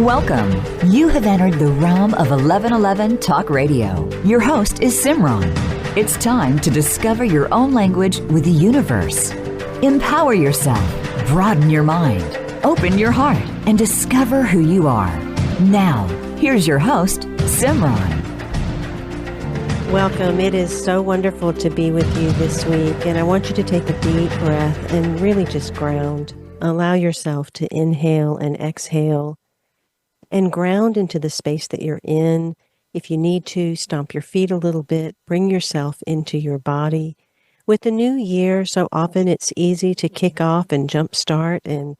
Welcome. You have entered the realm of 1111 Talk Radio. Your host is Simran. It's time to discover your own language with the universe. Empower yourself, broaden your mind, open your heart, and discover who you are. Now, here's your host, Simran. Welcome. It is so wonderful to be with you this week, and I want you to take a deep breath and really just ground. Allow yourself to inhale and exhale and ground into the space that you're in. If you need to, stomp your feet a little bit, bring yourself into your body. With the new year, so often it's easy to kick off and jumpstart and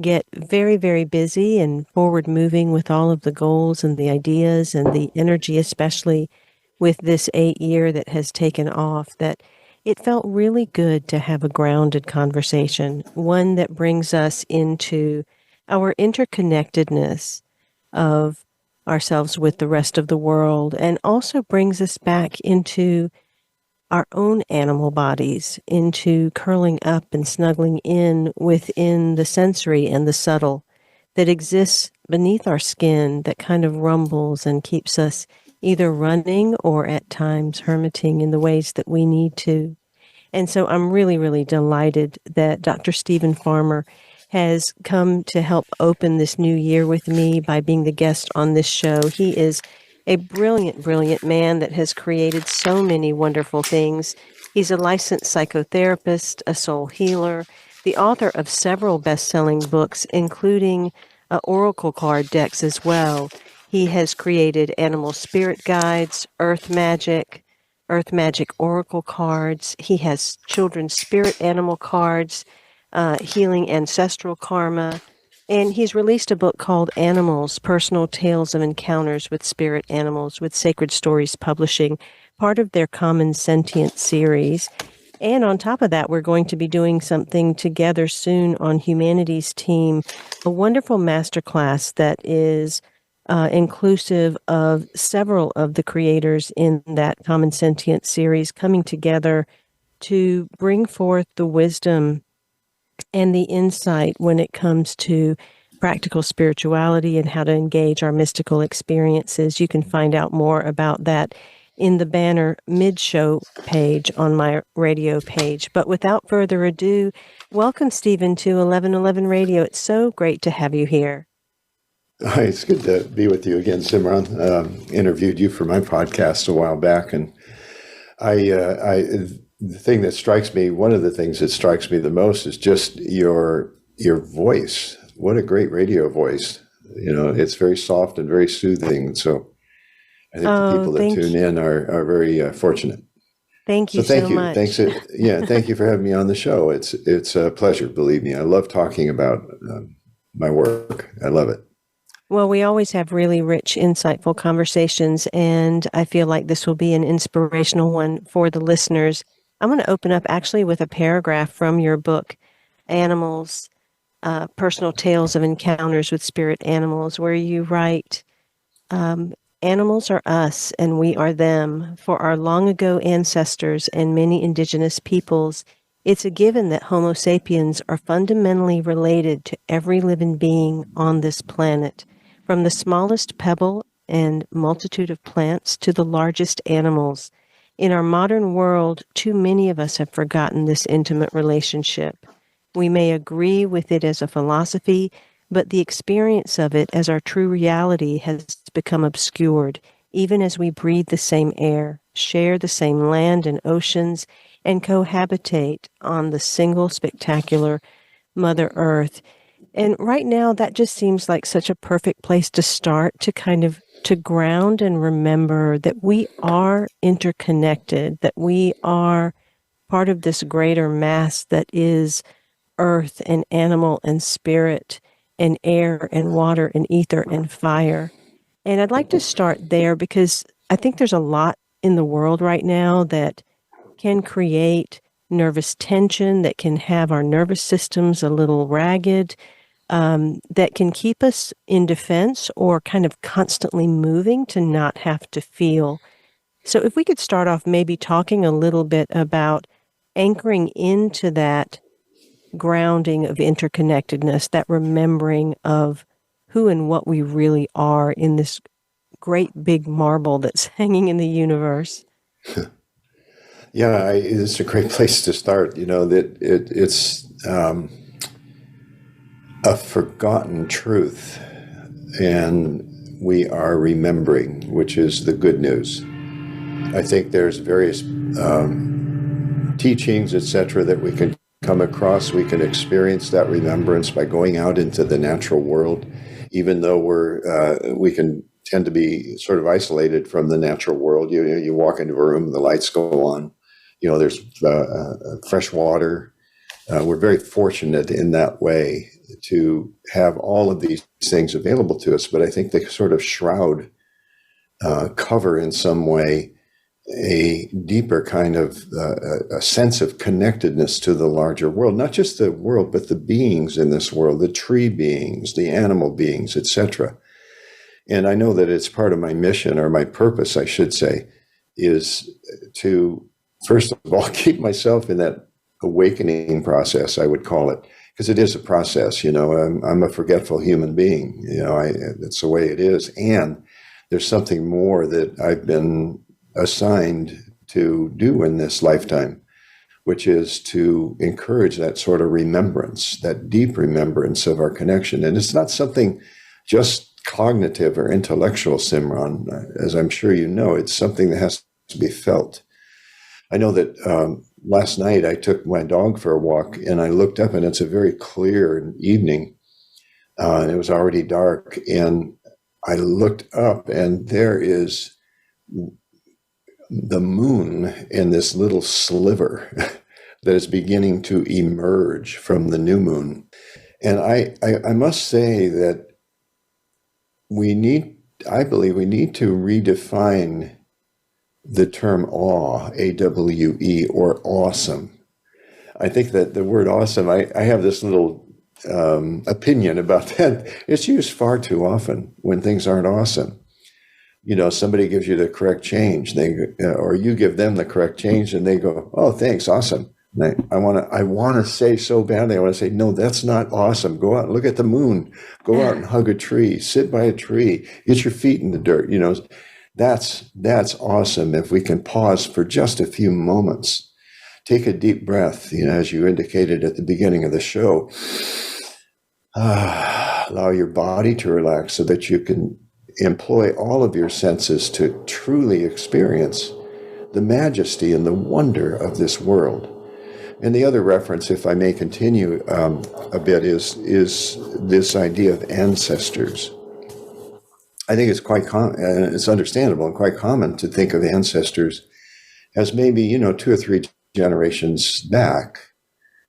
get very, very busy and forward moving with all of the goals and the ideas and the energy, especially with this 8-year that has taken off, that it felt really good to have a grounded conversation, one that brings us into our interconnectedness of ourselves with the rest of the world, and also brings us back into our own animal bodies, into curling up and snuggling in within the sensory and the subtle that exists beneath our skin, that kind of rumbles and keeps us either running or at times hermiting in the ways that we need to. And so I'm really, really delighted that Dr. Stephen Farmer has come to help open this new year with me by being the guest on this show. He is a brilliant, brilliant man that has created so many wonderful things. He's a licensed psychotherapist, a soul healer, the author of several best-selling books, including oracle card decks as well. He has created animal spirit guides, earth magic oracle cards. He has children's spirit animal cards, healing ancestral karma. And he's released a book called Animals, Personal Tales of Encounters with Spirit Animals with Sacred Stories Publishing, part of their Common Sentient series. And on top of that, we're going to be doing something together soon on Humanity's Team, a wonderful masterclass that is inclusive of several of the creators in that Common Sentient series coming together to bring forth the wisdom and the insight when it comes to practical spirituality and how to engage our mystical experiences. You can find out more about that in the banner mid-show page on my radio page. But without further ado, welcome, Stephen, to 1111 Radio. It's so great to have you here. Hi, it's good to be with you again, Simran. Interviewed you for my podcast a while back, and the thing that strikes me, one of the things that strikes me the most is just your voice. What a great radio voice. You know, it's very soft and very soothing. So I think the people that tune in are very fortunate. Thank you so much. Thank you for having me on the show. It's a pleasure, believe me. I love talking about my work. I love it. Well, we always have really rich, insightful conversations, and I feel like this will be an inspirational one for the listeners. I'm going to open up actually with a paragraph from your book, Animals, Personal Tales of Encounters with Spirit Animals, where you write, animals are us and we are them. For our long ago ancestors and many indigenous peoples, it's a given that Homo sapiens are fundamentally related to every living being on this planet, from the smallest pebble and multitude of plants to the largest animals. In our modern world, too many of us have forgotten this intimate relationship. We may agree with it as a philosophy, but the experience of it as our true reality has become obscured, even as we breathe the same air, share the same land and oceans, and cohabitate on the single spectacular Mother Earth. And right now, that just seems like such a perfect place to start, to ground and remember that we are interconnected, that we are part of this greater mass that is earth and animal and spirit and air and water and ether and fire. And I'd like to start there because I think there's a lot in the world right now that can create nervous tension, that can have our nervous systems a little ragged, that can keep us in defense or kind of constantly moving to not have to feel. So if we could start off maybe talking a little bit about anchoring into that grounding of interconnectedness, that remembering of who and what we really are in this great big marble that's hanging in the universe. Yeah, it's a great place to start. That it's a forgotten truth, and we are remembering, which is the good news. I think there's various teachings, etc., that we can come across. We can experience that remembrance by going out into the natural world, even though we can tend to be sort of isolated from the natural world. You walk into a room, the lights go on. There's fresh water. We're very fortunate in that way to have all of these things available to us, but I think they sort of shroud, cover in some way a deeper kind of a sense of connectedness to the larger world, not just the world, but the beings in this world, the tree beings, the animal beings, etc. And I know that it's part of my mission, or my purpose, I should say, is to, first of all, keep myself in that awakening process, I would call it, because it is a process. I'm a forgetful human being. That's the way it is. And there's something more that I've been assigned to do in this lifetime, which is to encourage that sort of remembrance, that deep remembrance of our connection. And it's not something just cognitive or intellectual, Simran, as I'm sure you know. It's something that has to be felt. I know that last night I took my dog for a walk, and I looked up, and it's a very clear evening, and it was already dark, and I looked up, and there is the moon in this little sliver that is beginning to emerge from the new moon. And I must say that I believe we need to redefine the term awe, A-W-E, or awesome. I think that the word awesome, I have this little opinion about that. It's used far too often when things aren't awesome. Somebody gives you the correct change, or you give them the correct change, and they go, "Oh, thanks, awesome." And I want to say so badly, I want to say, "No, that's not awesome. Go out and look at the moon. Go out and hug a tree. Sit by a tree. Get your feet in the dirt." That's awesome. If we can pause for just a few moments, take a deep breath, as you indicated at the beginning of the show. Allow your body to relax so that you can employ all of your senses to truly experience the majesty and the wonder of this world. And the other reference, if I may continue a bit, is this idea of ancestors. I think it's quite it's understandable and quite common to think of ancestors as maybe 2 or 3 generations back.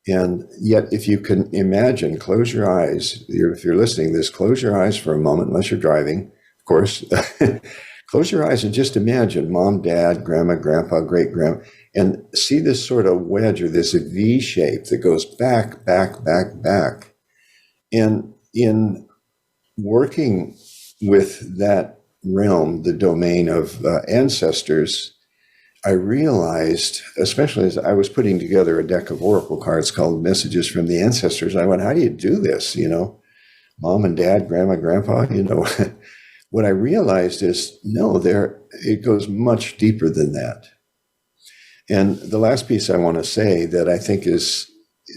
And yet, if you can imagine, close your eyes. If you're listening to this, close your eyes for a moment, unless you're driving, of course. Close your eyes and just imagine mom, dad, grandma, grandpa, great grandma, and see this sort of wedge or this V shape that goes back, back, back, back. And in working with that realm, the domain of ancestors, I realized, especially as I was putting together a deck of oracle cards called Messages from the Ancestors, I went, how do you do this? Mom and dad, grandma, grandpa, What I realized is, no, it goes much deeper than that. And the last piece I want to say that I think is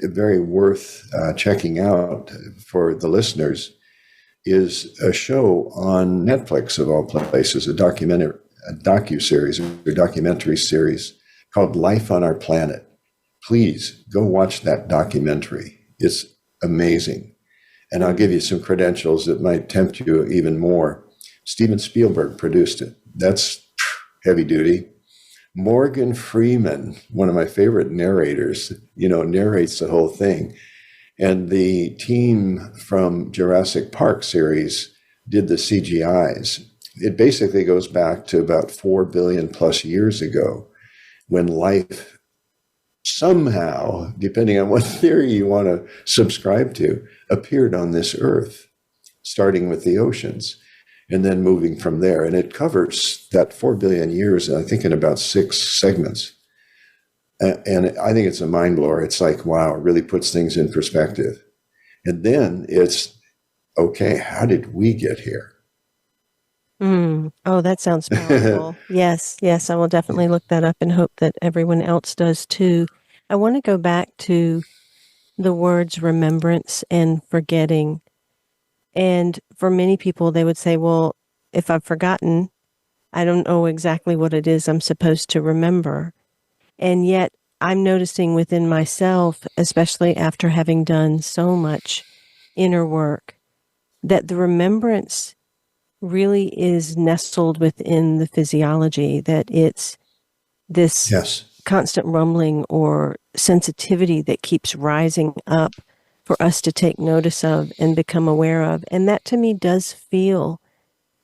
very worth checking out for the listeners is a show on Netflix, of all places, a docuseries or documentary series called Life on Our Planet. Please go watch that documentary. It's amazing. And I'll give you some credentials that might tempt you even more. Steven Spielberg produced it. That's heavy duty. Morgan Freeman, one of my favorite narrators, narrates the whole thing. And the team from Jurassic Park series did the CGIs. It basically goes back to about 4 billion plus years ago, when life somehow, depending on what theory you want to subscribe to, appeared on this earth, starting with the oceans and then moving from there. And it covers that 4 billion years, I think, in about 6 segments. And I think it's a mind blower. It's like, wow, it really puts things in perspective. And then it's, okay, how did we get here? Oh, that sounds powerful. Yes, yes, I will definitely look that up and hope that everyone else does too. I want to go back to the words remembrance and forgetting. And for many people, they would say, well, if I've forgotten, I don't know exactly what it is I'm supposed to remember. And yet, I'm noticing within myself, especially after having done so much inner work, that the remembrance really is nestled within the physiology, that it's this Yes. constant rumbling or sensitivity that keeps rising up for us to take notice of and become aware of. And that to me does feel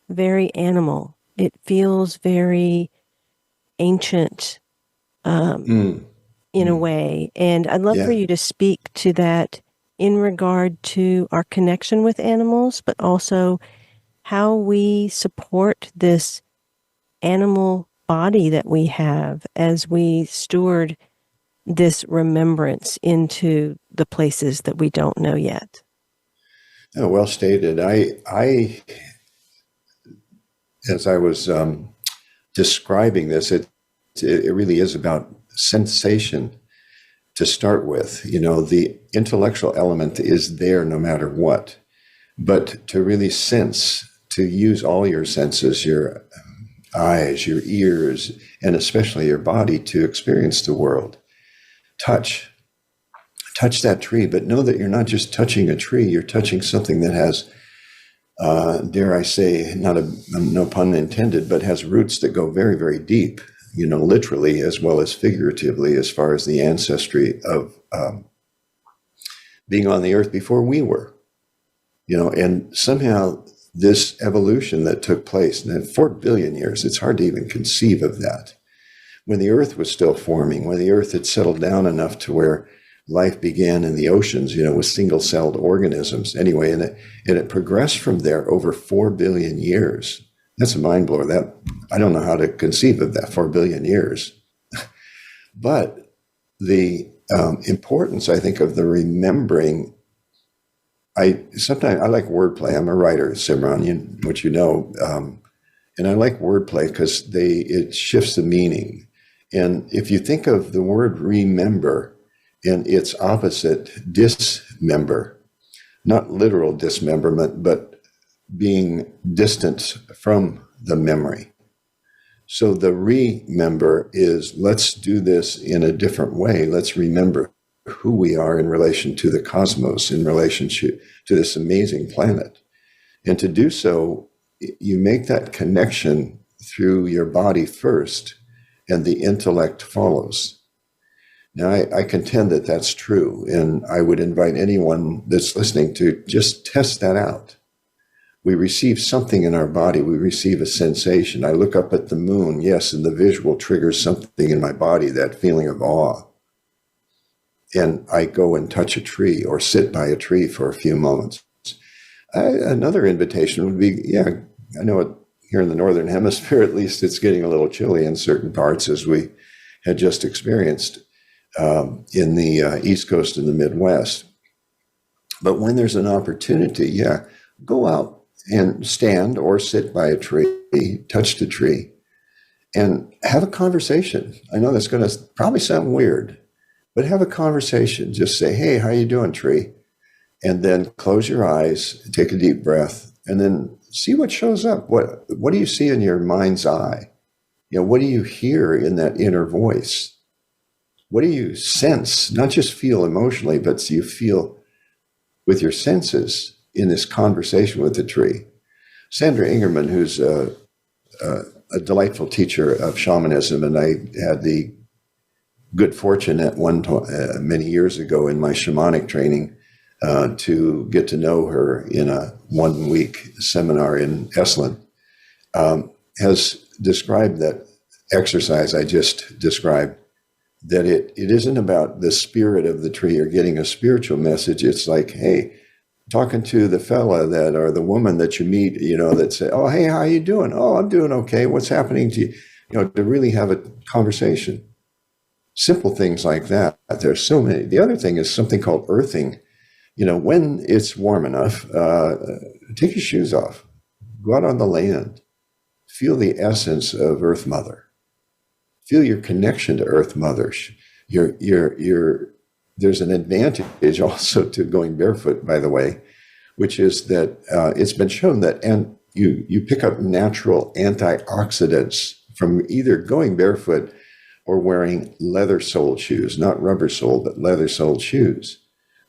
very animal. It feels very ancient in a way. And I'd love for Yeah. you to speak to that in regard to our connection with animals, but also how we support this animal body that we have as we steward this remembrance into the places that we don't know yet. Oh, well stated. I as I was describing this, it really is about sensation to start with. You know, the intellectual element is there no matter what, but to really sense, to use all your senses, your eyes, your ears, and especially your body to experience the world. Touch that tree, but know that you're not just touching a tree, you're touching something that has, dare I say, no pun intended, but has roots that go very, very deep, you know, literally as well as figuratively, as far as the ancestry of being on the earth before we were, you know, and somehow this evolution that took place in 4 billion years, it's hard to even conceive of that. When the earth was still forming, when the earth had settled down enough to where life began in the oceans, you know, with single-celled organisms. Anyway, and it progressed from there over 4 billion years. That's a mind blower. That I don't know how to conceive of that 4 billion years. But the importance, I think, of the remembering. Sometimes I like wordplay. I'm a writer, Simran, which you know, and I like wordplay because it shifts the meaning. And if you think of the word remember and its opposite, dismember, not literal dismemberment, but being distant from the memory. So the remember is, let's do this in a different way. Let's remember who we are in relation to the cosmos, in relationship to this amazing planet. And to do so, you make that connection through your body first, and the intellect follows. Now, I contend that that's true, and I would invite anyone that's listening to just test that out. We receive something in our body. We receive a sensation. I look up at the moon, yes, and the visual triggers something in my body, that feeling of awe. And I go and touch a tree or sit by a tree for a few moments. Another invitation would be, I know it, here in the Northern Hemisphere, at least, it's getting a little chilly in certain parts, as we had just experienced in the East Coast and the Midwest. But when there's an opportunity, go out and stand or sit by a tree, touch the tree, and have a conversation. I know that's going to probably sound weird, but have a conversation. Just say, hey, how you doing, tree? And then close your eyes, take a deep breath, and then see what shows up. What do you see in your mind's eye? You know, what do you hear in that inner voice? What do you sense? Not just feel emotionally, but you feel with your senses in this conversation with the tree. Sandra Ingerman, who's a delightful teacher of shamanism, and I had the good fortune at many years ago in my shamanic training to get to know her in a 1-week seminar in Esalen, has described that exercise I just described, that it isn't about the spirit of the tree or getting a spiritual message. It's like, hey, talking to the fella that, or the woman that you meet, you know, that say, oh, hey, how you doing? Oh, I'm doing okay. What's happening to you? You know, to really have a conversation. Simple things like that. There's so many. The other thing is something called earthing. when it's warm enough, take your shoes off, go out on the land, feel the essence of Earth Mother, feel your connection to Earth Mother. There's an advantage also to going barefoot, by the way, which is that it's been shown that you pick up natural antioxidants from either going barefoot or wearing leather-soled shoes, not rubber-soled, but leather-soled shoes,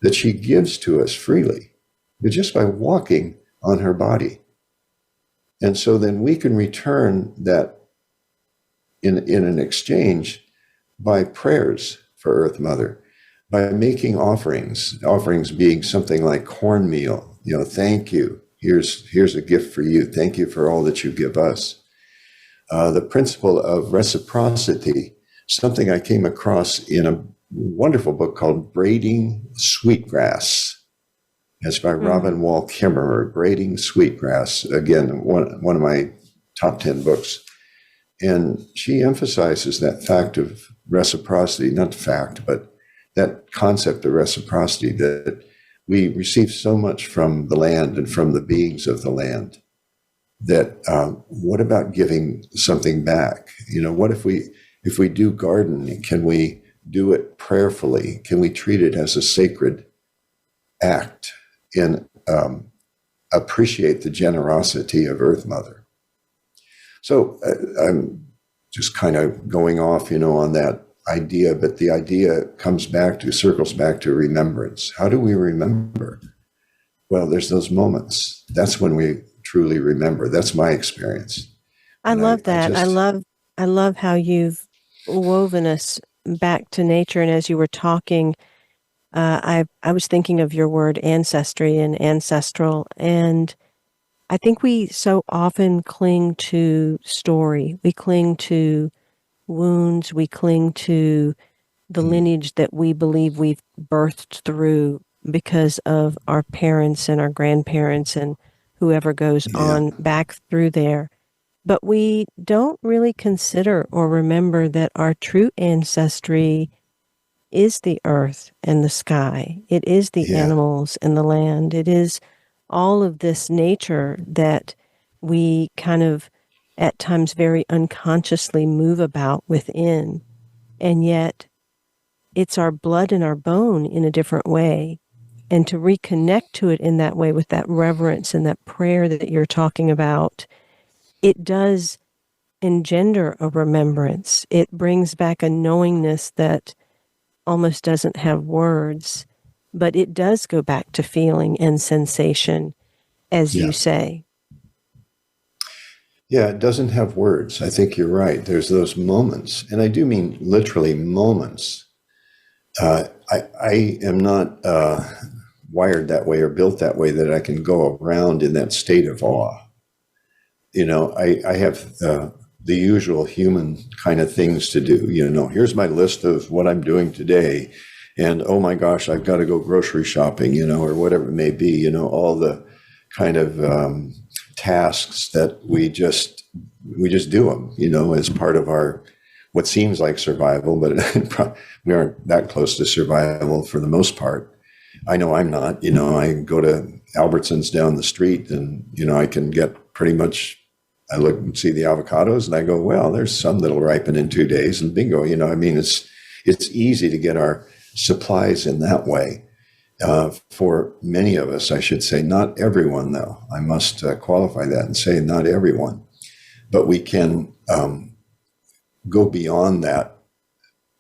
that she gives to us freely, but just by walking on her body. And so then we can return that in an exchange by prayers for Earth Mother, by making offerings being something like cornmeal. Thank you. Here's a gift for you. Thank you for all that you give us. The principle of reciprocity, something I came across in a wonderful book called Braiding Sweetgrass. It's by Robin Wall Kimmerer, Braiding Sweetgrass. Again, one of my top 10 books. And she emphasizes that fact of reciprocity, not fact, but that concept of reciprocity, that we receive so much from the land and from the beings of the land, that what about giving something back? What if we do gardening, can we do it prayerfully? Can we treat it as a sacred act and appreciate the generosity of Earth Mother? So I'm just kind of going off, on that idea, but the idea circles back to remembrance. How do we remember? Well, there's those moments. That's when we truly remember. That's my experience. I love that. I love how you've woven us back to nature. And as you were talking, I was thinking of your word ancestry and ancestral. And I think we so often cling to story. We cling to wounds. We cling to the lineage that we believe we've birthed through because of our parents and our grandparents and whoever goes on back through there. But we don't really consider or remember that our true ancestry is the earth and the sky. It is the animals and the land. It is all of this nature that we kind of at times very unconsciously move about within. And yet it's our blood and our bone in a different way. And to reconnect to it in that way with that reverence and that prayer that you're talking about, it does engender a remembrance. It brings back a knowingness that almost doesn't have words, but it does go back to feeling and sensation, as you say. Yeah, it doesn't have words. I think you're right. There's those moments, and I do mean literally moments. I am not wired that way or built that way that I can go around in that state of awe. I have the usual human kind of things to do. Here's my list of what I'm doing today. And oh my gosh, I've got to go grocery shopping, or whatever it may be, all the kind of tasks that we just do them, as part of our, what seems like survival, but we aren't that close to survival for the most part. I know I'm not, I go to Albertsons down the street and, I can get pretty much, I look and see the avocados and I go, well, there's some that'll ripen in 2 days and bingo, it's easy to get our supplies in that way. For many of us, I should say, not everyone though. I must qualify that and say not everyone, but we can go beyond that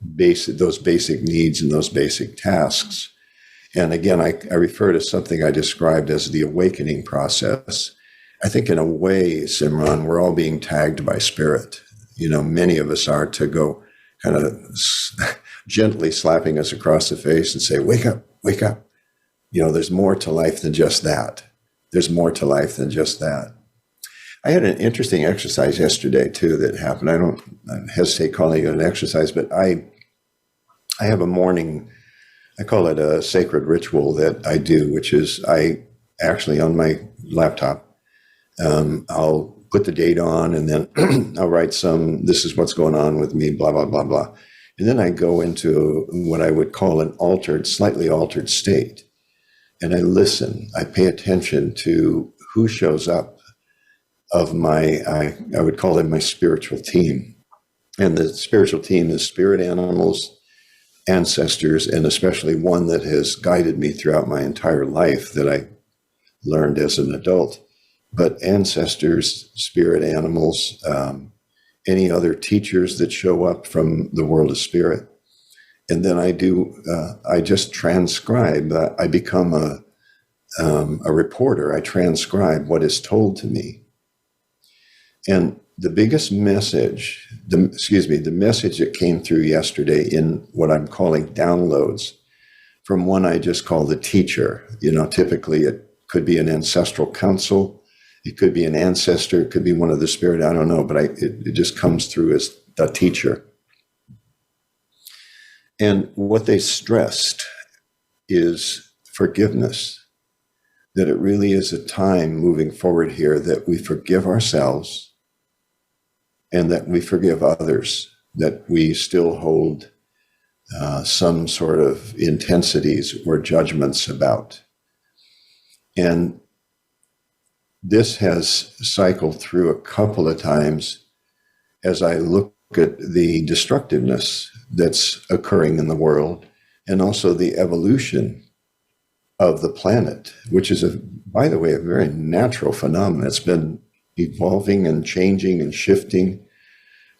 those basic needs and those basic tasks. And again, I refer to something I described as the awakening process. I think in a way, Simran, we're all being tagged by spirit. Many of us are, to go kind of gently slapping us across the face and say, wake up, wake up. There's more to life than just that. There's more to life than just that. I had an interesting exercise yesterday too that happened. I don't hesitate calling it an exercise, but I have a morning, I call it a sacred ritual that I do, which is I actually on my laptop, I'll put the date on and then I'll write this is what's going on with me, blah, blah, blah, blah. And then I go into what I would call an slightly altered state. and I listen. I pay attention to who shows up of my, I would call them my spiritual team. And the spiritual team is spirit animals, ancestors, and especially one that has guided me throughout my entire life that I learned as an adult. But ancestors, spirit animals, any other teachers that show up from the world of spirit. And then I just transcribe. I become a reporter. I transcribe what is told to me. And the biggest message, the message that came through yesterday in what I'm calling downloads from one I just call the teacher. Typically it could be an ancestral council. It could be an ancestor. It could be one of the spirit. I don't know, but it just comes through as the teacher. And what they stressed is forgiveness, that it really is a time moving forward here that we forgive ourselves and that we forgive others, that we still hold some sort of intensities or judgments about. And this has cycled through a couple of times as I look at the destructiveness that's occurring in the world and also the evolution of the planet, which is, by the way, a very natural phenomenon. It's been evolving and changing and shifting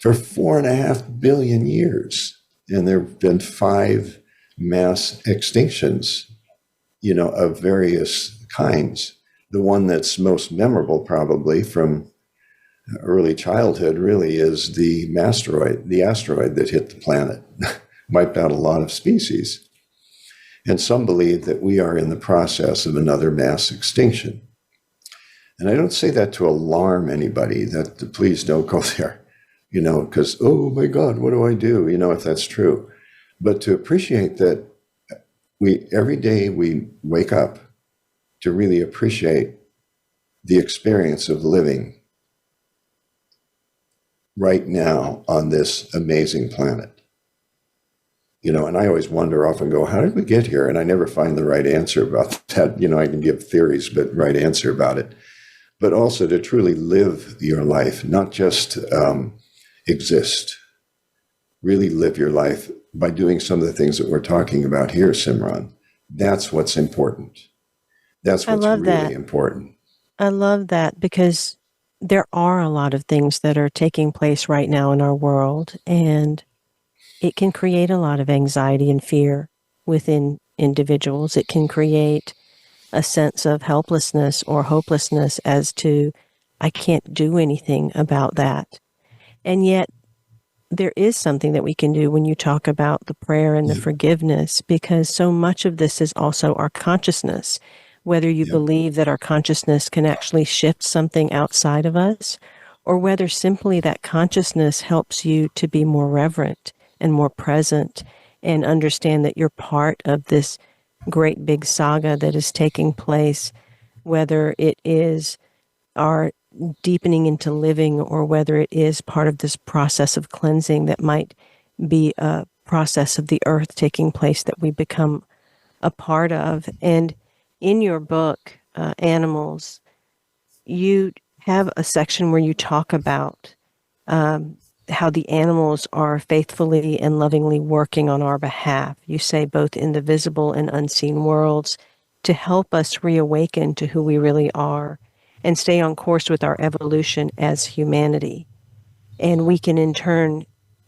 for 4.5 billion years. And there have been 5 mass extinctions, of various kinds. The one that's most memorable probably from early childhood really is the asteroid that hit the planet, wiped out a lot of species. And some believe that we are in the process of another mass extinction. And I don't say that to alarm anybody, that please don't go there, because, oh my God, what do I do? If that's true. But to appreciate that every day we wake up to really appreciate the experience of living right now on this amazing planet. And I always wonder, often go, how did we get here? And I never find the right answer about that. I can give theories, but right answer about it. But also to truly live your life, not just exist. Really live your life by doing some of the things that we're talking about here, Simran. That's what's important. That's what's really important. I love that, because there are a lot of things that are taking place right now in our world, and it can create a lot of anxiety and fear within individuals. It can create a sense of helplessness or hopelessness as to, I can't do anything about that. And yet, there is something that we can do when you talk about the prayer and the forgiveness, because so much of this is also our consciousness. Whether you believe that our consciousness can actually shift something outside of us, or whether simply that consciousness helps you to be more reverent and more present and understand that you're part of this great big saga that is taking place, whether it is our deepening into living or whether it is part of this process of cleansing that might be a process of the earth taking place that we become a part of. And in your book, Animals, you have a section where you talk about how the animals are faithfully and lovingly working on our behalf. You say both in the visible and unseen worlds to help us reawaken to who we really are and stay on course with our evolution as humanity. And we can in turn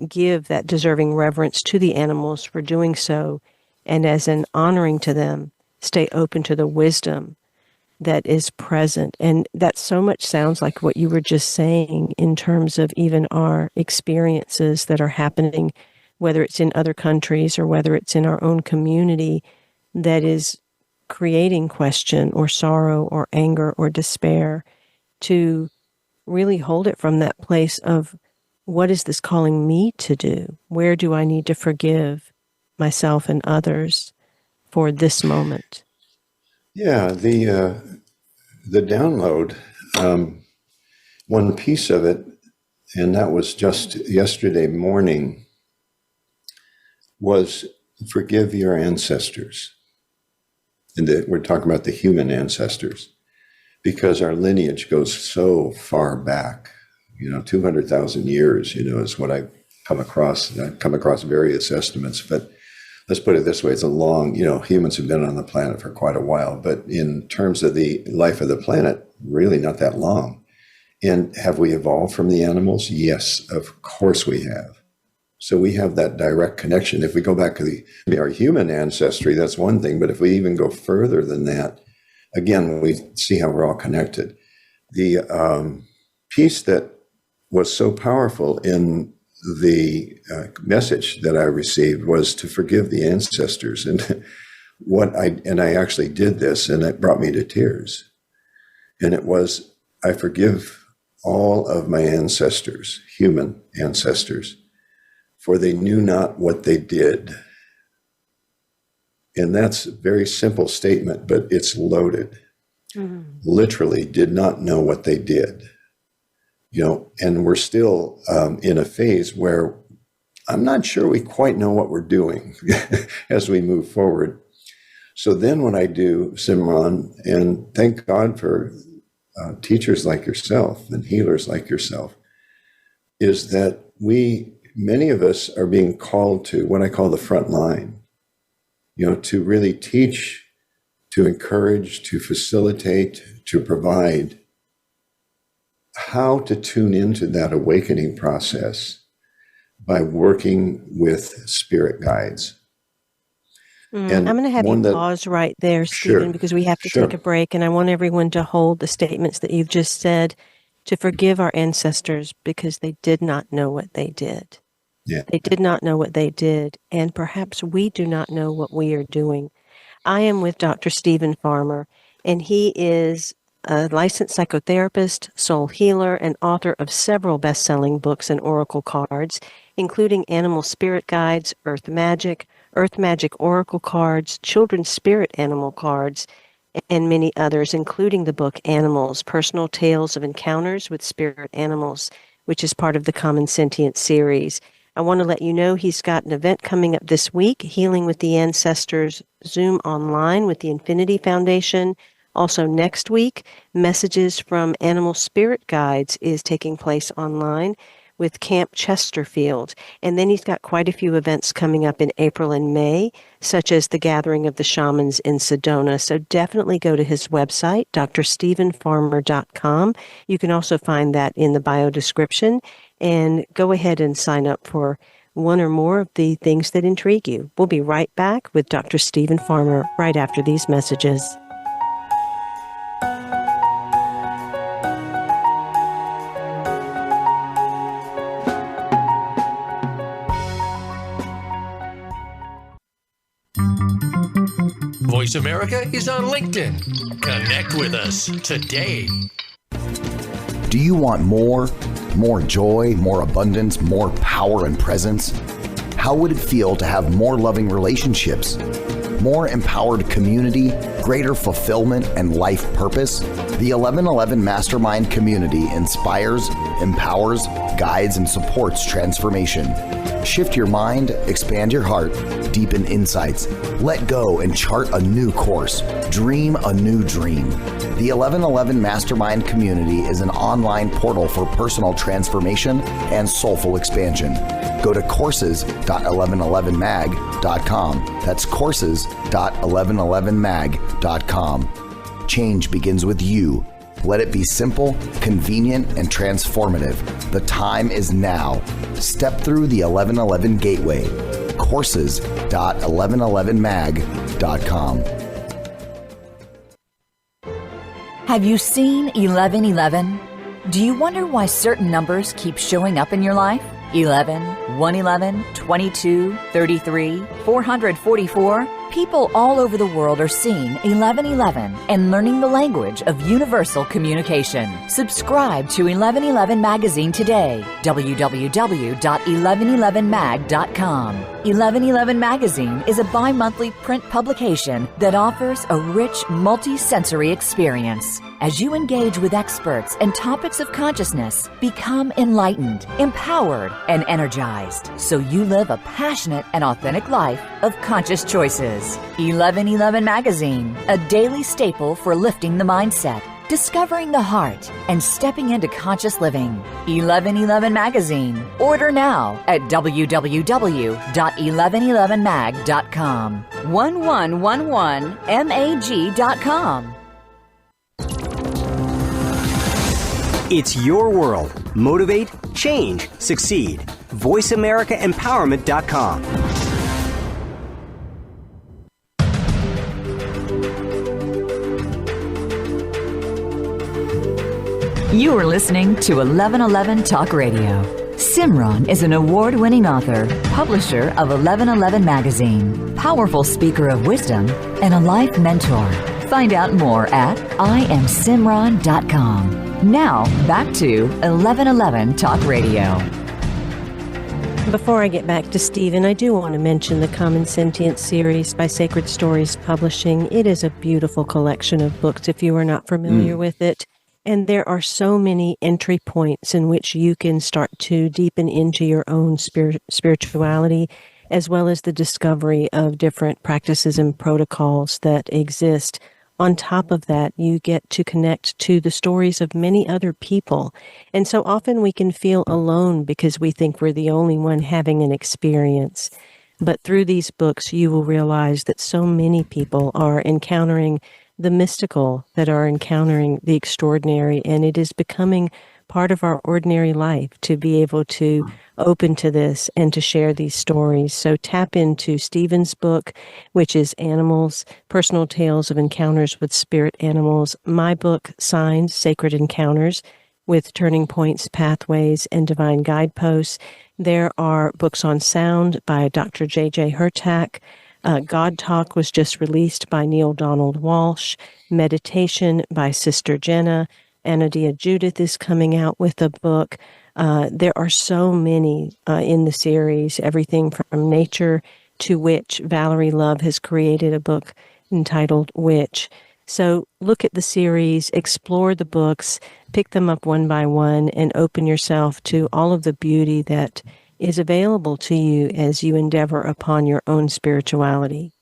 give that deserving reverence to the animals for doing so, and as an honoring to them, stay open to the wisdom that is present. And that so much sounds like what you were just saying in terms of even our experiences that are happening, whether it's in other countries or whether it's in our own community, that is creating question or sorrow or anger or despair, to really hold it from that place of, what is this calling me to do? Where do I need to forgive myself and others for this moment? Yeah, the download, one piece of it, and that was just yesterday morning, was forgive your ancestors. we're talking about the human ancestors, because our lineage goes so far back, 200,000 years, is what I've come across. I've come across various estimates, but let's put it this way. It's a long, humans have been on the planet for quite a while, but in terms of the life of the planet, really not that long. And have we evolved from the animals? Yes, of course we have. So we have that direct connection. If we go back to our human ancestry, that's one thing. But if we even go further than that, again, we see how we're all connected. The piece that was so powerful in the message that I received was to forgive the ancestors. And I actually did this, and it brought me to tears. And it was, I forgive all of my ancestors, human ancestors, for they knew not what they did. And that's a very simple statement, but it's loaded. Mm-hmm. Literally did not know what they did. And we're still in a phase where I'm not sure we quite know what we're doing as we move forward. So then what I do, Simran, and thank God for teachers like yourself and healers like yourself, is that many of us are being called to what I call the front line, to really teach, to encourage, to facilitate, to provide how to tune into that awakening process by working with spirit guides. And I'm going to have you pause right there, Stephen, sure, because we have to take a break, and I want everyone to hold the statements that you've just said, to forgive our ancestors because they did not know what they did. Yeah. They did not know what they did, and perhaps we do not know what we are doing. I am with Dr. Stephen Farmer, and he is a licensed psychotherapist, soul healer, and author of several best-selling books and oracle cards, including Animal Spirit Guides, Earth Magic Oracle Cards, Children's Spirit Animal Cards, and many others, including the book Animals, Personal Tales of Encounters with Spirit Animals, which is part of the Common Sentient series. I want to let you know he's got an event coming up this week, Healing with the Ancestors Zoom Online with the Infinity Foundation. Also next week, Messages from Animal Spirit Guides is taking place online with Camp Chesterfield. And then he's got quite a few events coming up in April and May, such as the Gathering of the Shamans in Sedona. So definitely go to his website, drstephenfarmer.com. You can also find that in the bio description. And go ahead and sign up for one or more of the things that intrigue you. We'll be right back with Dr. Stephen Farmer right after these messages. Voice America is on LinkedIn. Connect with us today. Do you want more? More joy, more abundance, more power and presence? How would it feel to have more loving relationships, more empowered community, greater fulfillment, and life purpose? The 1111 Mastermind community inspires, empowers, guides, and supports transformation. Shift your mind, expand your heart, deepen insights, let go and chart a new course, dream a new dream. The 1111 Mastermind community is an online portal for personal transformation and soulful expansion. Go to courses.1111mag.com. That's courses.1111mag.com. Change begins with you. Let it be simple, convenient, and transformative. The time is now. Step through the 1111 gateway. Courses.1111mag.com. Have you seen 1111? Do you wonder why certain numbers keep showing up in your life? 11, 111, 22, 33, 444. People all over the world are seeing 1111 and learning the language of universal communication. Subscribe to 1111 Magazine today. www.1111mag.com. 1111 Magazine is a bi-monthly print publication that offers a rich, multi-sensory experience. As you engage with experts and topics of consciousness, become enlightened, empowered, and energized, so you live a passionate and authentic life of conscious choices. is 1111 Magazine, a daily staple for lifting the mindset, discovering the heart, and stepping into conscious living. 1111 Magazine. Order now at www.1111mag.com. 1111mag.com. It's your world. Motivate, change, succeed. VoiceAmericaEmpowerment.com. You are listening to 1111 Talk Radio. Simran is an award-winning author, publisher of 1111 Magazine, powerful speaker of wisdom, and a life mentor. Find out more at IamSimran.com. Now, back to 1111 Talk Radio. Before I get back to Stephen, I do want to mention the Common Sentience series by Sacred Stories Publishing. It is a beautiful collection of books if you are not familiar with it. And there are so many entry points in which you can start to deepen into your own spirituality, as well as the discovery of different practices and protocols that exist. On top of that, you get to connect to the stories of many other people. And so often we can feel alone because we think we're the only one having an experience. But through these books, you will realize that so many people are encountering the mystical, that are encountering the extraordinary, and it is becoming part of our ordinary life to be able to open to this and to share these stories. So tap into Stephen's book, which is Animals, Personal Tales of Encounters with Spirit Animals. My book, Signs, Sacred Encounters, with Turning Points, Pathways, and Divine Guideposts. There are books on sound by Dr. J.J. Hurtak. God Talk was just released by Neil Donald Walsh. Meditation by Sister Jenna. Anadia Judith is coming out with a book. There are so many in the series, everything from nature to witch. Valerie Love has created a book entitled Witch. So look at the series, explore the books, pick them up one by one, and open yourself to all of the beauty that is available to you as you endeavor upon your own spirituality.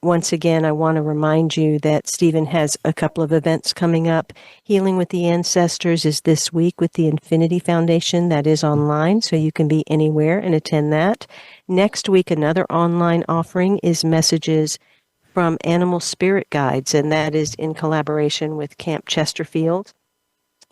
Once again, I want to remind you that Stephen has a couple of events coming up. Healing with the Ancestors is this week with the Infinity Foundation. That is online, so you can be anywhere and attend that. Next week, another online offering is Messages from Animal Spirit Guides, and that is in collaboration with Camp Chesterfield.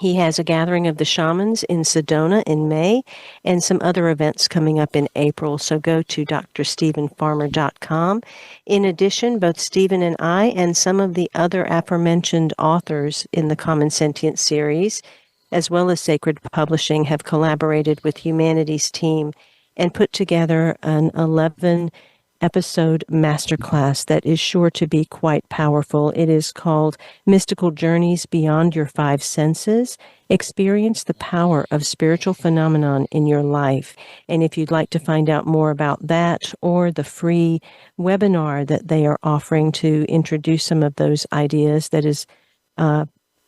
He has a gathering of the shamans in Sedona in May and some other events coming up in April, so go to drstephenfarmer.com. In addition, both Stephen and I and some of the other aforementioned authors in the Common Sentience series, as well as Sacred Publishing, have collaborated with Humanity's team and put together an 11-episode masterclass that is sure to be quite powerful. It is called Mystical Journeys Beyond Your Five Senses. Experience the power of spiritual phenomenon in your life. And if you'd like to find out more about that or the free webinar that they are offering to introduce some of those ideas, that is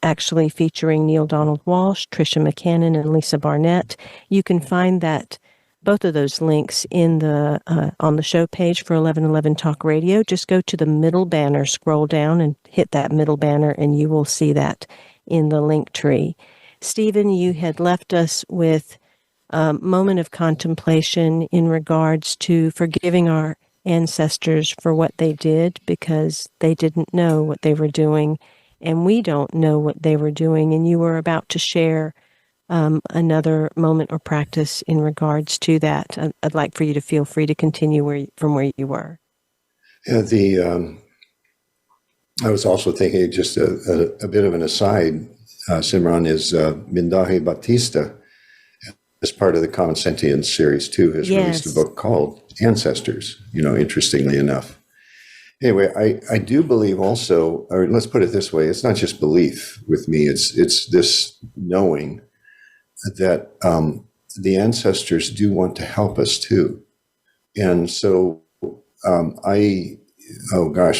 actually featuring Neil Donald Walsh, Tricia McCannon, and Lisa Barnett, you can find that both of those links in the on the show page for 1111 Talk Radio. Just go to the middle banner, scroll down and hit that middle banner, and you will see that in the link tree. Stephen, you had left us with a moment of contemplation in regards to forgiving our ancestors for what they did because they didn't know what they were doing, and we don't know what they were doing, and you were about to share another moment or practice in regards to that. I'd like for you to feel free to continue from where you were. Yeah, I was also thinking, just a bit of an aside, Simran, is Mindahe Batista, as part of the Common Sentience series too, has released a book called Ancestors, interestingly enough. Anyway, I do believe also, or let's put it this way, it's not just belief with me, it's this knowing that the ancestors do want to help us too. And so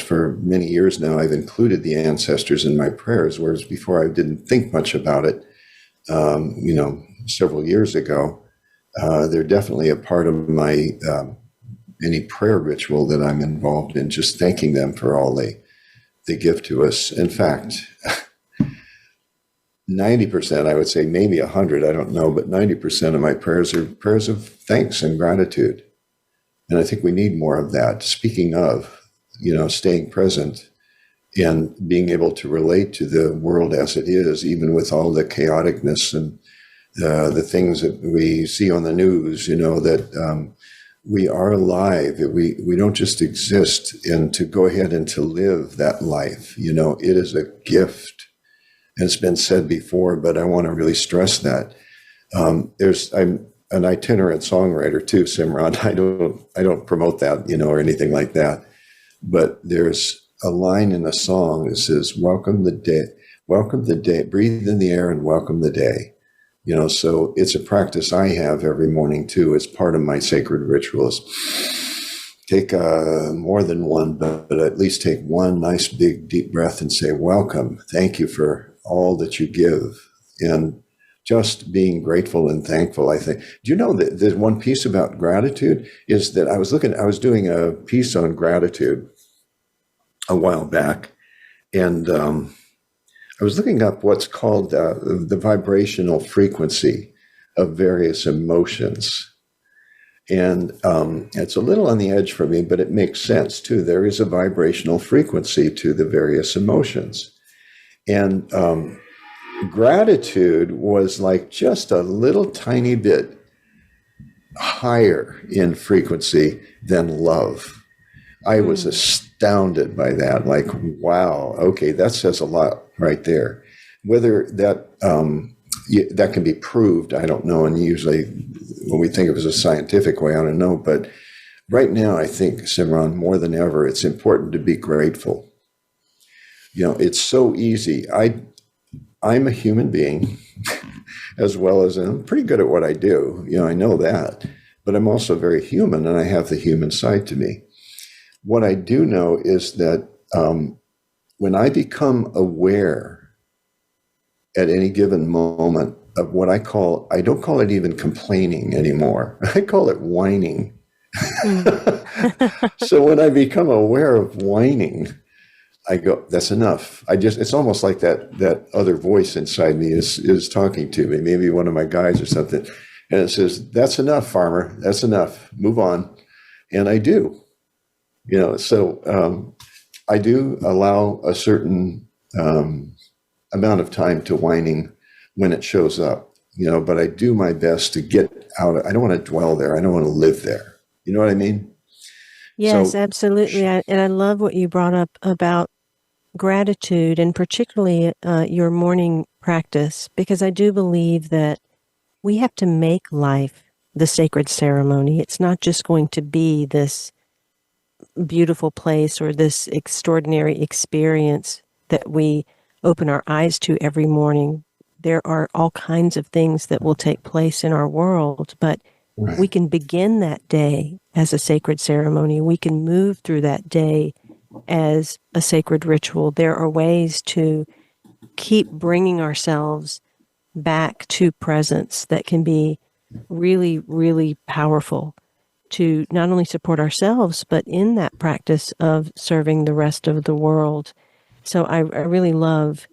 for many years now, I've included the ancestors in my prayers, whereas before I didn't think much about it, several years ago. They're definitely a part of my any prayer ritual that I'm involved in, just thanking them for all they give to us. In fact, 90%, I would say maybe 100, I don't know, but 90% of my prayers are prayers of thanks and gratitude. And I think we need more of that. Speaking of, staying present and being able to relate to the world as it is, even with all the chaoticness and the things that we see on the news, that we are alive. We don't just exist, and to go ahead and to live that life, it is a gift. And it's been said before, but I want to really stress that. I'm an itinerant songwriter too, Simran. I don't promote that, or anything like that. But there's a line in a song that says, welcome the day, breathe in the air and welcome the day. So it's a practice I have every morning too. It's part of my sacred rituals. Take more than one, but at least take one nice big deep breath and say, welcome. Thank you for all that you give. And just being grateful and thankful, I think. Do you know that there's one piece about gratitude is that I was doing a piece on gratitude a while back, and I was looking up what's called the vibrational frequency of various emotions. And it's a little on the edge for me, but it makes sense too. There is a vibrational frequency to the various emotions. And gratitude was like just a little tiny bit higher in frequency than love. I was astounded by that. Like, wow, okay, that says a lot right there. Whether that that can be proved, I don't know. And usually when we think of it as a scientific way, I don't know. But right now, I think, Simran, more than ever, it's important to be grateful. It's so easy. I'm a human being as well as I'm pretty good at what I do. I know that, but I'm also very human, and I have the human side to me. What I do know is that when I become aware at any given moment of what I don't call it even complaining anymore. I call it whining. So when I become aware of whining, I go, that's enough. It's almost like that other voice inside me is talking to me, maybe one of my guys or something. And it says, that's enough, farmer. That's enough. Move on. And I do, so I do allow a certain amount of time to whining when it shows up, but I do my best to get out. I don't want to dwell there. I don't want to live there. You know what I mean? Yes, absolutely. And I love what you brought up about gratitude, and particularly your morning practice, because I do believe that we have to make life the sacred ceremony. It's not just going to be this beautiful place or this extraordinary experience that we open our eyes to every morning. There are all kinds of things that will take place in our world, but Right. We can begin that day as a sacred ceremony. We can move through that day as a sacred ritual. There are ways to keep bringing ourselves back to presence that can be really, really powerful to not only support ourselves, but in that practice of serving the rest of the world. So I really love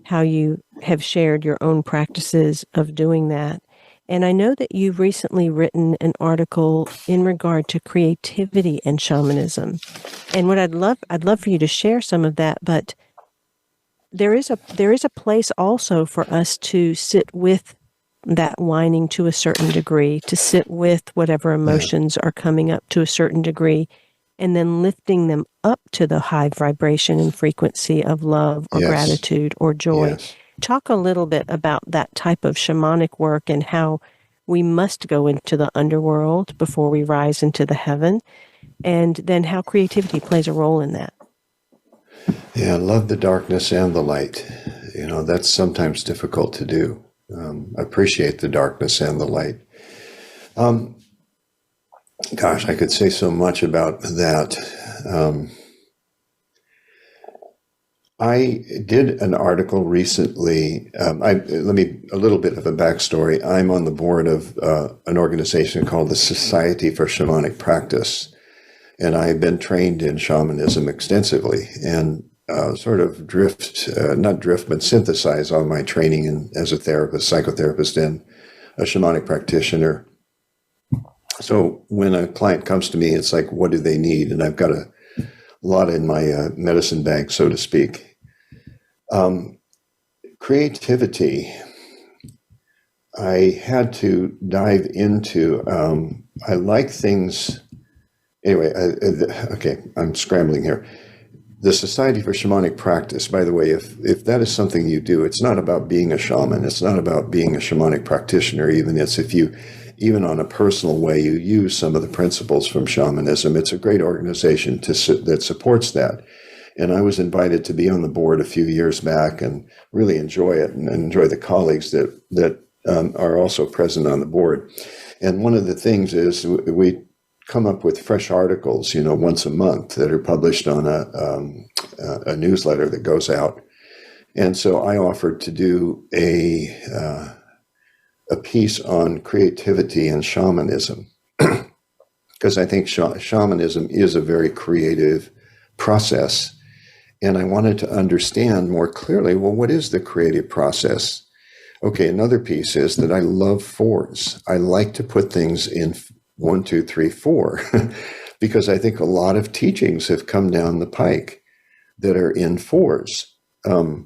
how you have shared your own practices of doing that. And I know that you've recently written an article in regard to creativity and shamanism. And what I'd love for you to share some of that, but there is a place also for us to sit with that whining to a certain degree, to sit with whatever emotions are coming up to a certain degree, and then lifting them up to the high vibration and frequency of love or gratitude or joy. Yes. Talk a little bit about that type of shamanic work and how we must go into the underworld before we rise into the heaven, and then how creativity plays a role in that. Yeah, love the darkness and the light. That's sometimes difficult to do. Appreciate the darkness and the light. Gosh, I could say so much about that. I did an article recently. A little bit of a backstory. I'm on the board of an organization called the Society for Shamanic Practice. And I've been trained in shamanism extensively, and sort of not drift, but synthesize all my training as a therapist, psychotherapist, and a shamanic practitioner. So when a client comes to me, it's like, what do they need? And I've got a lot in my medicine bag, so to speak. Creativity, I had to dive into. I like things. Anyway, okay, I'm scrambling here. The Society for Shamanic Practice, by the way, if that is something you do, it's not about being a shaman. It's not about being a shamanic practitioner, even. It's if you, even on a personal way, you use some of the principles from shamanism. It's a great organization that supports that. And I was invited to be on the board a few years back and really enjoy it and enjoy the colleagues that are also present on the board. And one of the things is we come up with fresh articles, once a month that are published on a newsletter that goes out. And so I offered to do a piece on creativity and shamanism, because I think shamanism is a very creative process. And I wanted to understand more clearly, well, what is the creative process? Okay, another piece is that I love fours. I like to put things in 1, 2, 3, 4, because I think a lot of teachings have come down the pike that are in fours. 4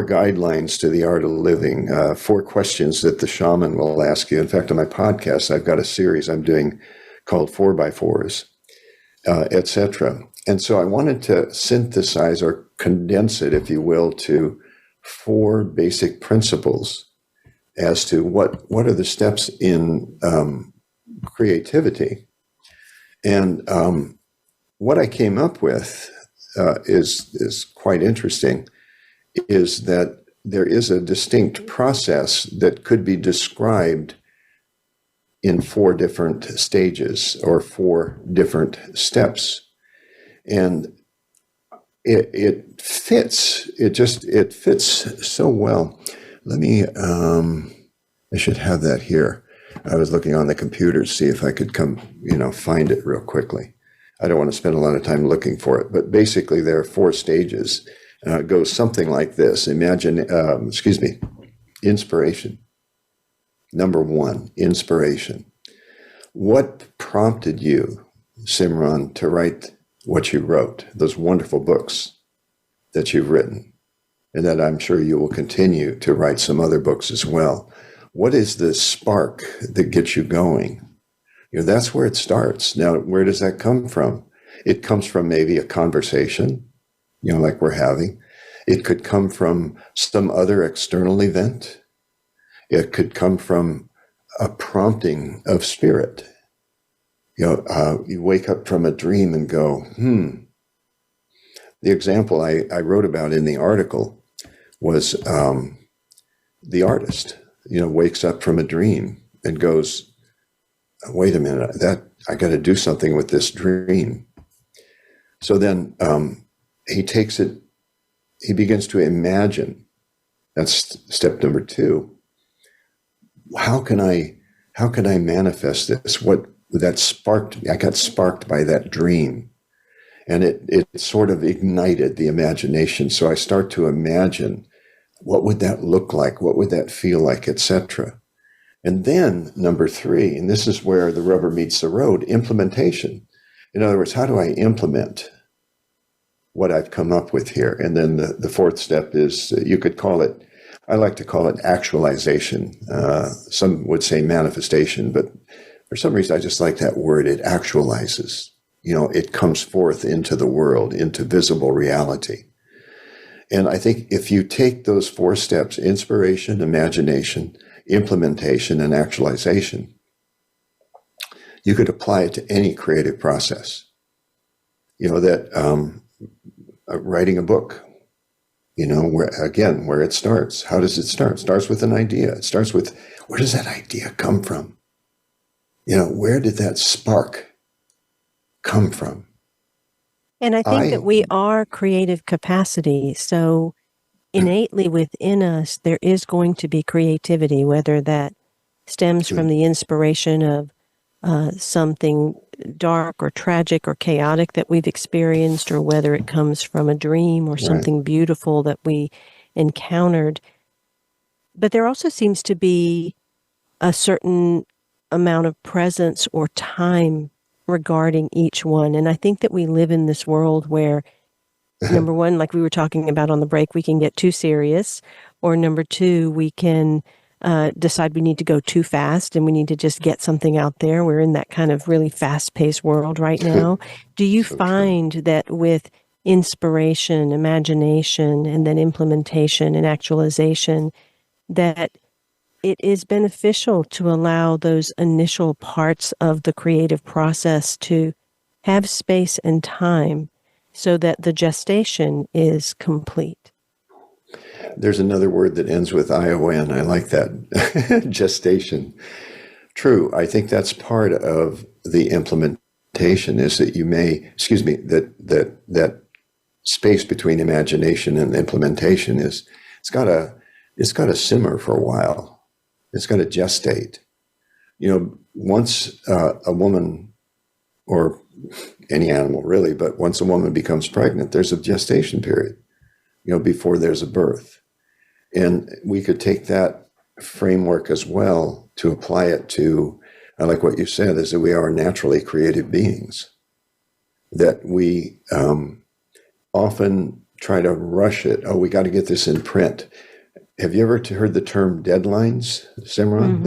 guidelines to the art of living, 4 questions that the shaman will ask you. In fact, on my podcast, I've got a series I'm doing called 4x4s, etc. And so I wanted to synthesize or condense it, if you will, to 4 basic principles as to what are the steps in creativity. And what I came up with is quite interesting, is that there is a distinct process that could be described in 4 different stages or 4 different steps. And it fits, it fits so well. Let me, I should have that here. I was looking on the computer to see if I could find it real quickly. I don't want to spend a lot of time looking for it, but basically there are 4 stages. It goes something like this. Inspiration. Number 1, inspiration. What prompted you, Simran, to write what you wrote, those wonderful books that you've written, and that I'm sure you will continue to write some other books as well? What is the spark that gets you going? That's where it starts. Now, where does that come from? It comes from maybe a conversation, like we're having. It could come from some other external event. It could come from a prompting of spirit. You wake up from a dream and go, The example I wrote about in the article was the artist, wakes up from a dream and goes, wait a minute, I got to do something with this dream. So then he takes it, he begins to imagine. That's step number 2. How can I manifest this? What that sparked, I got sparked by that dream, and it sort of ignited the imagination. So I start to imagine, what would that look like? What would that feel like, etc. And then number 3, and this is where the rubber meets the road, implementation. In other words, how do I implement what I've come up with here? And then the 4th step is, you could call it, I like to call it actualization. Some would say manifestation, but for some reason, I just like that word. It actualizes. It comes forth into the world, into visible reality. And I think if you take those 4 steps, inspiration, imagination, implementation, and actualization, you could apply it to any creative process. Writing a book, where it starts. How does it start? It starts with an idea. It starts with, where does that idea come from? Where did that spark come from? And I think that we are creative capacity. So innately within us, there is going to be creativity, whether that stems from the inspiration of something dark or tragic or chaotic that we've experienced, or whether it comes from a dream or something beautiful that we encountered. But there also seems to be a certain amount of presence or time regarding each one. And I think that we live in this world where, number one, like we were talking about on the break, we can get too serious, or number two, we can decide we need to go too fast and we need to just get something out there. We're in that kind of really fast-paced world right now. Do you find that with inspiration, imagination, and then implementation and actualization, that it is beneficial to allow those initial parts of the creative process to have space and time so that the gestation is complete? There's another word that ends with ION. I like that. Gestation. True. I think that's part of the implementation, is that you may, that space between imagination and implementation is, it's got to simmer for a while. It's got to gestate. Once a woman, or any animal really, but once a woman becomes pregnant, there's a gestation period, before there's a birth. And we could take that framework as well to apply it to, I like what you said, is that we are naturally creative beings, that we often try to rush it. Oh, we got to get this in print. Have you ever heard the term deadlines, Simran?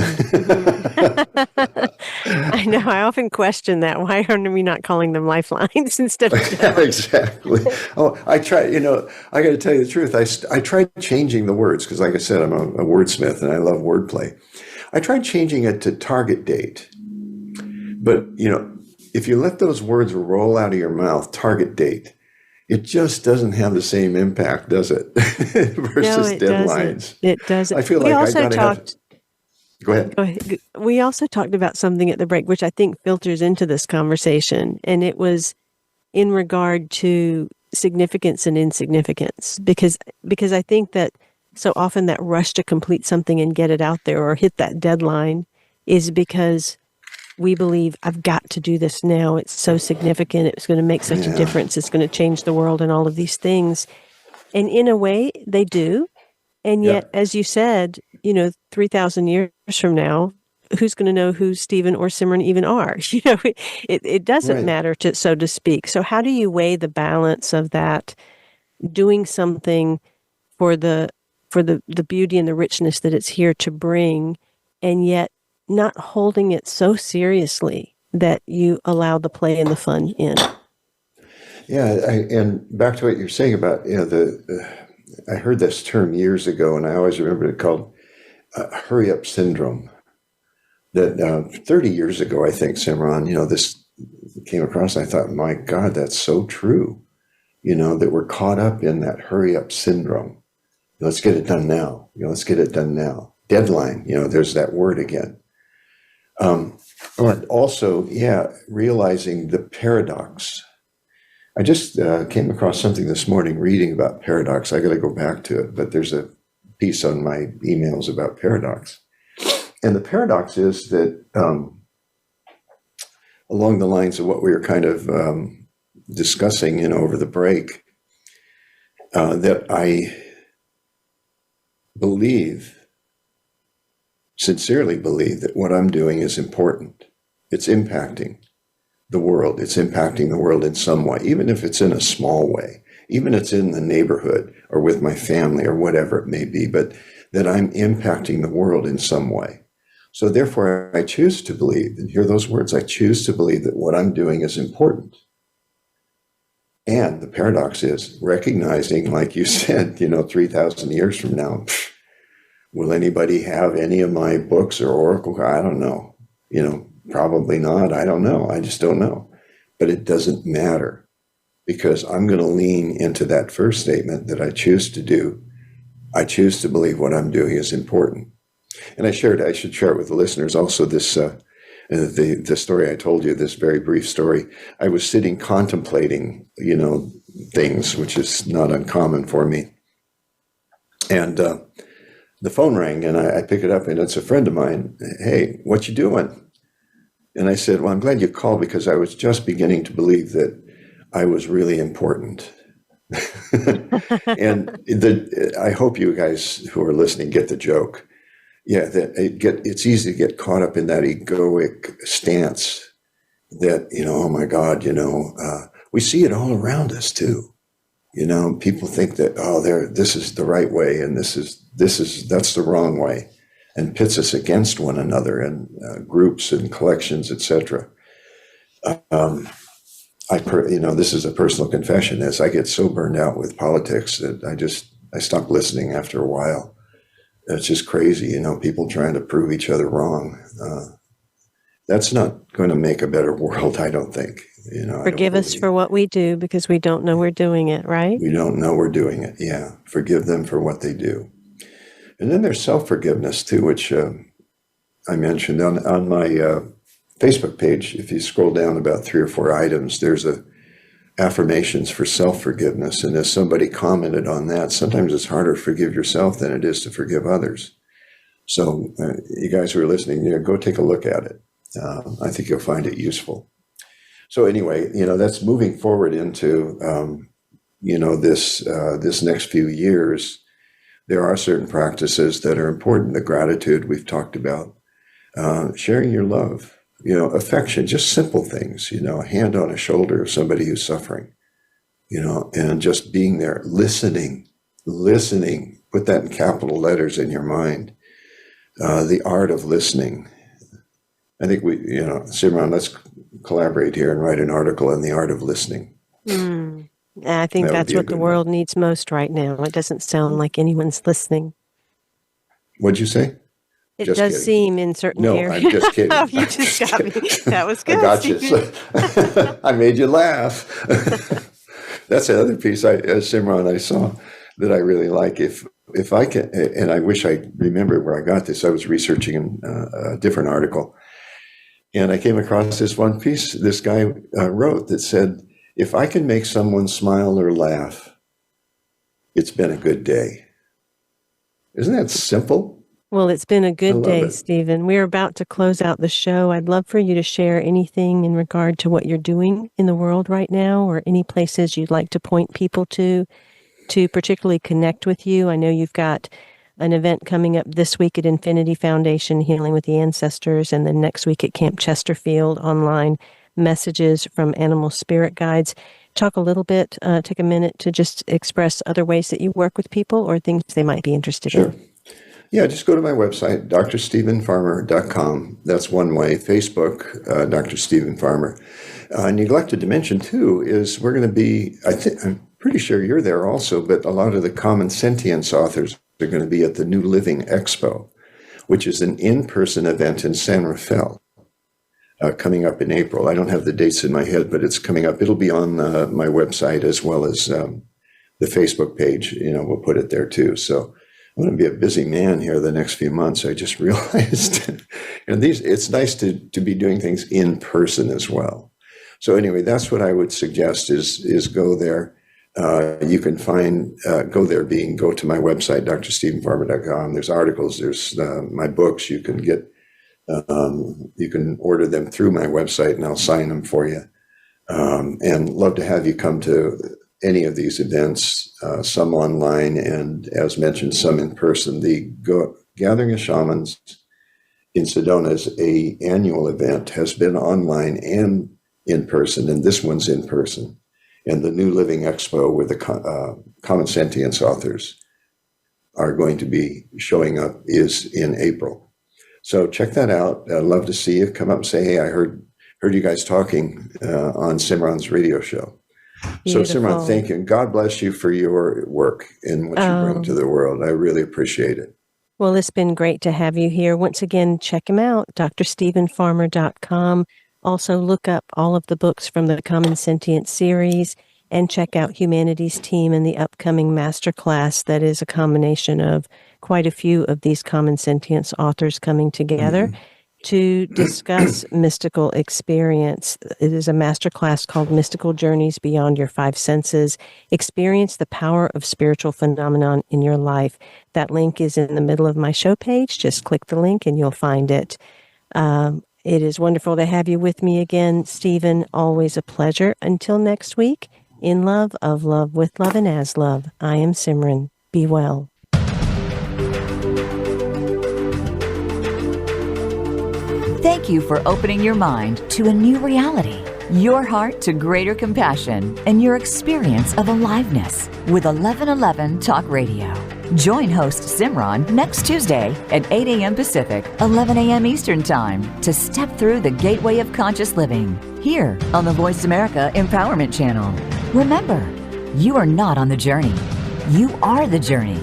I know. I often question that. Why are we not calling them lifelines instead of deadlines? Exactly. Oh, I try, I got to tell you the truth. I tried changing the words because, like I said, I'm a wordsmith and I love wordplay. I tried changing it to target date. But, if you let those words roll out of your mouth, target date, it just doesn't have the same impact, does it? Versus it deadlines. Doesn't. It doesn't. I feel like I got to have... Go ahead. We also talked about something at the break, which I think filters into this conversation. And it was in regard to significance and insignificance. Because I think that so often that rush to complete something and get it out there or hit that deadline is because we believe, I've got to do this now. It's so significant. It's going to make such a difference. It's going to change the world and all of these things. And in a way, they do. And yet, as you said, 3,000 years from now, who's going to know who Stephen or Simran even are? It doesn't matter, so to speak. So how do you weigh the balance of that, doing something for the beauty and the richness that it's here to bring, and yet not holding it so seriously that you allow the play and the fun in? Yeah, and back to what you're saying about, I heard this term years ago, and I always remember it called hurry up syndrome. That 30 years ago, I think, Simran, this came across, and I thought, my God, that's so true. That we're caught up in that hurry up syndrome. Let's get it done now. Let's get it done now. Deadline, there's that word again. But also, realizing the paradox. I just came across something this morning reading about paradox. I got to go back to it, but there's a piece on my emails about paradox. And the paradox is that along the lines of what we were kind of discussing, over the break, that I sincerely believe that what I'm doing is important. It's impacting the world. It's impacting the world in some way, even if it's in a small way, even if it's in the neighborhood or with my family or whatever it may be, but that I'm impacting the world in some way. So therefore, I choose to believe, and hear those words, I choose to believe that what I'm doing is important. And the paradox is recognizing, like you said, 3,000 years from now, will anybody have any of my books or oracle? I don't know. Probably not. I don't know. I just don't know. But it doesn't matter, because I'm going to lean into that first statement that I choose to do. I choose to believe what I'm doing is important. And I should share it with the listeners also, this the story I told you, this very brief story. I was sitting contemplating, things, which is not uncommon for me. And the phone rang, and I pick it up, and it's a friend of mine. Hey, what you doing? And I said, well, I'm glad you called because I was just beginning to believe that I was really important. And I hope you guys who are listening get the joke. Yeah, that it's easy to get caught up in that egoic stance that, oh my God, we see it all around us too. People think that, this is the right way and that's the wrong way, and pits us against one another and groups and collections, etc. This is a personal confession. As I get so burned out with politics that I stop listening after a while. It's just crazy, people trying to prove each other wrong. That's not going to make a better world, I don't think. Forgive us for what we do because we don't know we're doing it, right? We don't know we're doing it, yeah. Forgive them for what they do. And then there's self-forgiveness too, which I mentioned on my Facebook page. If you scroll down about 3 or 4 items, there's affirmations for self-forgiveness. And as somebody commented on that, sometimes it's harder to forgive yourself than it is to forgive others. So you guys who are listening, go take a look at it. I think you'll find it useful. So anyway, that's moving forward into, this next few years. There are certain practices that are important. The gratitude we've talked about, sharing your love, affection, just simple things, a hand on a shoulder of somebody who's suffering, and just being there, listening, put that in capital letters in your mind. The art of listening. I think Simran, let's collaborate here and write an article on the art of listening. I think that's what the world needs most right now. It doesn't sound like anyone's listening. What'd you say? It just does kidding. Seem in certain areas. No, I'm just kidding. Oh, you just got me. That was good. I got you. I made you laugh. That's another piece, Simran, I saw that I really like. If I can, and I wish I remembered where I got this. I was researching a different article, and I came across this one piece this guy wrote that said, if I can make someone smile or laugh, it's been a good day. Isn't that simple? Well, it's been a good day, Stephen. We're about to close out the show. I'd love for you to share anything in regard to what you're doing in the world right now, or any places you'd like to point people to particularly connect with you. I know you've got an event coming up this week at Infinity Foundation, Healing with the Ancestors, and then next week at Camp Chesterfield, online messages from animal spirit guides. Talk a little bit, take a minute to just express other ways that you work with people or things they might be interested in. Yeah, just go to my website, drstephenfarmer.com. That's one way. Facebook, Dr. Stephen Farmer. Neglected to mention, too, is we're going to be, I'm pretty sure you're there also, but a lot of the common sentience authors are going to be at the New Living Expo, which is an in-person event in San Rafael, coming up in April. I don't have the dates in my head, but it's coming up. It'll be on my website as well as the Facebook page. We'll put it there, too. So I'm going to be a busy man here the next few months. I just realized, it's nice to be doing things in person as well. So anyway, that's what I would suggest is go there. You can find, go to my website, drstephenfarmer.com. There's articles, there's my books. You can get, you can order them through my website and I'll sign them for you. And love to have you come to any of these events, some online, and as mentioned, some in person. The Gathering of Shamans in Sedona is an annual event, has been online and in person, and this one's in person. And the New Living Expo, where the common sentience authors are going to be showing up, is in April. So check that out. I'd love to see you. Come up and say, hey, I heard you guys talking on Simran's radio show. Beautiful. So Simran, thank you. And God bless you for your work and what you bring to the world. I really appreciate it. Well, it's been great to have you here. Once again, check him out, drstephenfarmer.com. Also, look up all of the books from the Common Sentience series and check out Humanity's Team and the upcoming masterclass that is a combination of quite a few of these Common Sentience authors coming together to discuss mystical experience. It is a masterclass called Mystical Journeys Beyond Your Five Senses. Experience the power of spiritual phenomenon in your life. That link is in the middle of my show page. Just click the link and you'll find it. It is wonderful to have you with me again, Stephen. Always a pleasure. Until next week, in love, of love, with love, and as love, I am Simran. Be well. Thank you for opening your mind to a new reality, your heart to greater compassion, and your experience of aliveness with 1111 Talk Radio. Join host Simran next Tuesday at 8 a.m. Pacific, 11 a.m. Eastern Time to step through the gateway of conscious living here on the Voice America Empowerment Channel. Remember, you are not on the journey. You are the journey.